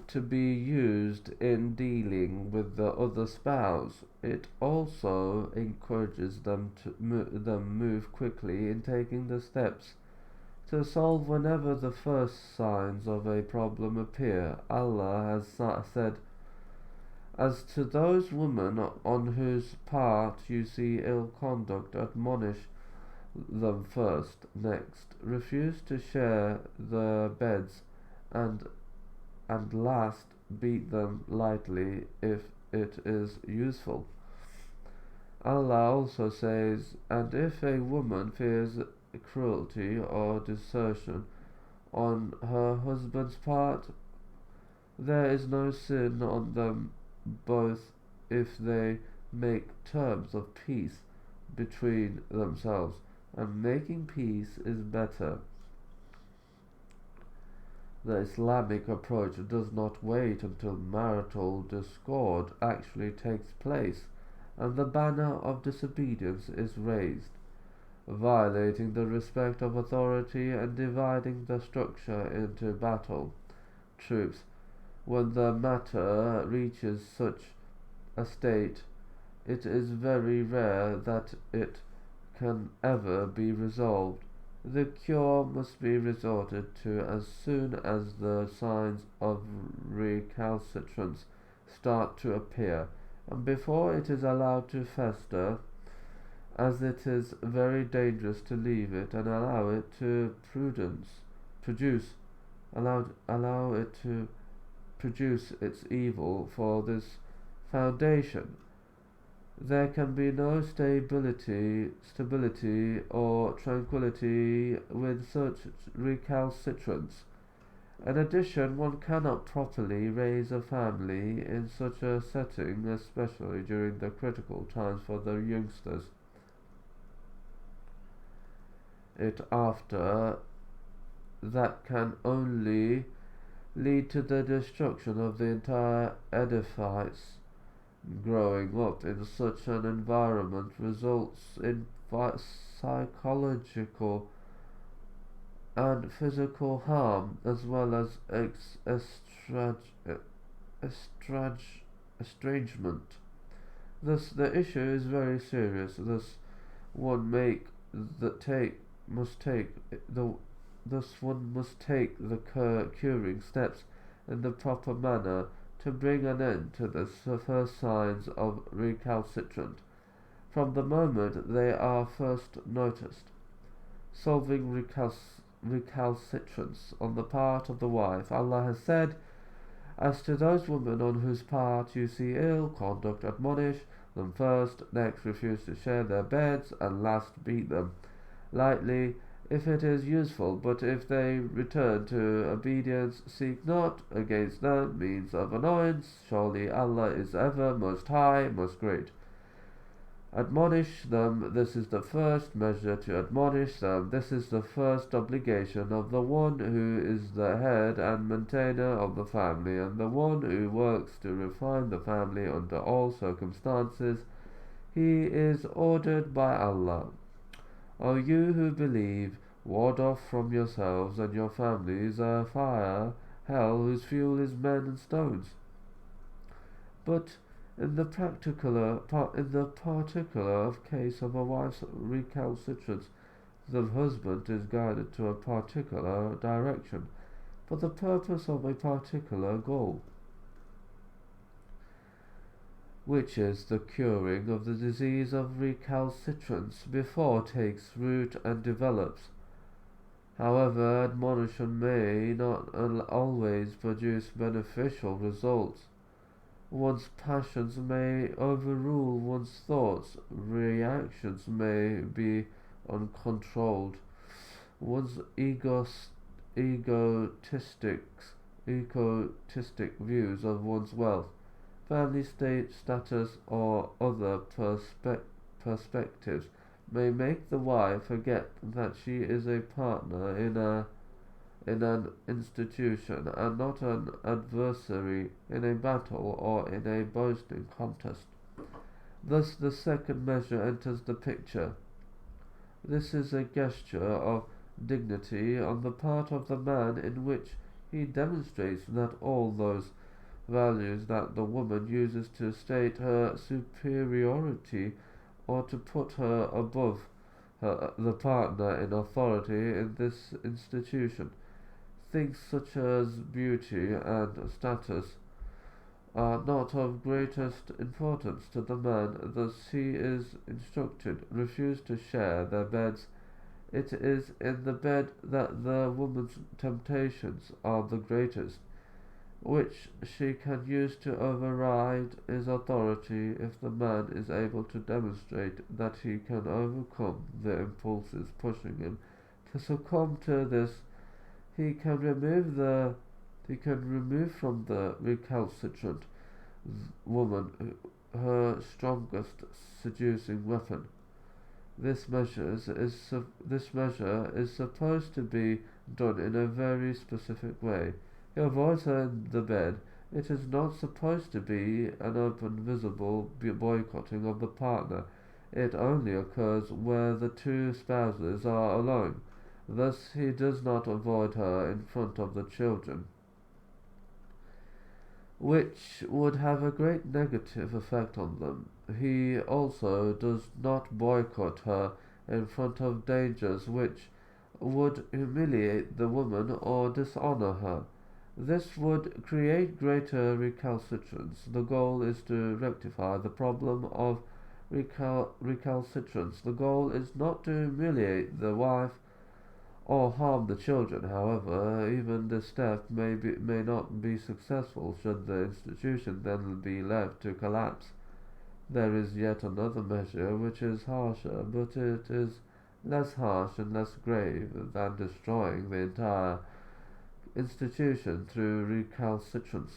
to be used in dealing with the other spouse. It also encourages them to move quickly in taking the steps to solve whenever the first signs of a problem appear. Allah has said, "As to those women on whose part you see ill conduct, admonish them first. Next, refuse to share their beds, and last, beat them lightly if it is useful." Allah also says, "And if a woman fears cruelty or desertion on her husband's part, there is no sin on them both if they make terms of peace between themselves, and making peace is better." The Islamic approach does not wait until marital discord actually takes place and the banner of disobedience is raised, violating the respect of authority and dividing the structure into battle troops. When the matter reaches such a state, it is very rare that it can ever be resolved. The cure must be resorted to as soon as the signs of recalcitrance start to appear, and before it is allowed to fester, as it is very dangerous to leave it and allow it to allow it to produce its evil. For this foundation there can be no stability or tranquility with such recalcitrance. In addition, one cannot properly raise a family in such a setting, especially during the critical times for the youngsters. After that can only lead to the destruction of the entire edifice. Growing up in such an environment results in psychological and physical harm, as well as estrangement. Thus, the issue is very serious. One make the take must take the Thus one must take the curing steps in the proper manner to bring an end to the first signs of recalcitrant, from the moment they are first noticed. Solving recalcitrance on the part of the wife. Allah has said, "As to those women on whose part you see ill conduct, admonish them first, next refuse to share their beds, and last beat them lightly if it is useful, but if they return to obedience, seek not against them means of annoyance. Surely Allah is ever most high, most great. Admonish them. This is the first measure to admonish them. This is the first obligation of the one who is the head and maintainer of the family, and the one who works to refine the family under all circumstances. He is ordered by Allah. O you who believe, ward off from yourselves and your families a fire, hell, whose fuel is men and stones." But in the particular case of a wife's recalcitrance, the husband is guided to a particular direction for the purpose of a particular goal, which is the curing of the disease of recalcitrance before it takes root and develops. However, admonition may not always produce beneficial results. One's passions may overrule one's thoughts, reactions may be uncontrolled, one's egotistic views of one's wealth, family status, or other perspectives may make the wife forget that she is a partner in an institution and not an adversary in a battle or in a boasting contest. Thus the second measure enters the picture. This is a gesture of dignity on the part of the man in which he demonstrates that all those values that the woman uses to state her superiority or to put her above the partner in authority in this institution. Things such as beauty and status are not of greatest importance to the man, thus he is instructed, refuse to share their beds. It is in the bed that the woman's temptations are the greatest, which she can use to override his authority if the man is able to demonstrate that he can overcome the impulses pushing him to succumb to this. He can remove from the recalcitrant woman her strongest seducing weapon. This measure is supposed to be done in a very specific way. He avoids her in the bed. It is not supposed to be an open, visible boycotting of the partner. It only occurs where the two spouses are alone. Thus he does not avoid her in front of the children, which would have a great negative effect on them. He also does not boycott her in front of dangers which would humiliate the woman or dishonor her. This would create greater recalcitrance. The goal is to rectify the problem of recalcitrance. The goal is not to humiliate the wife or harm the children. However, even this step may not be successful should the institution then be left to collapse. There is yet another measure which is harsher, but it is less harsh and less grave than destroying the entire institution through recalcitrance.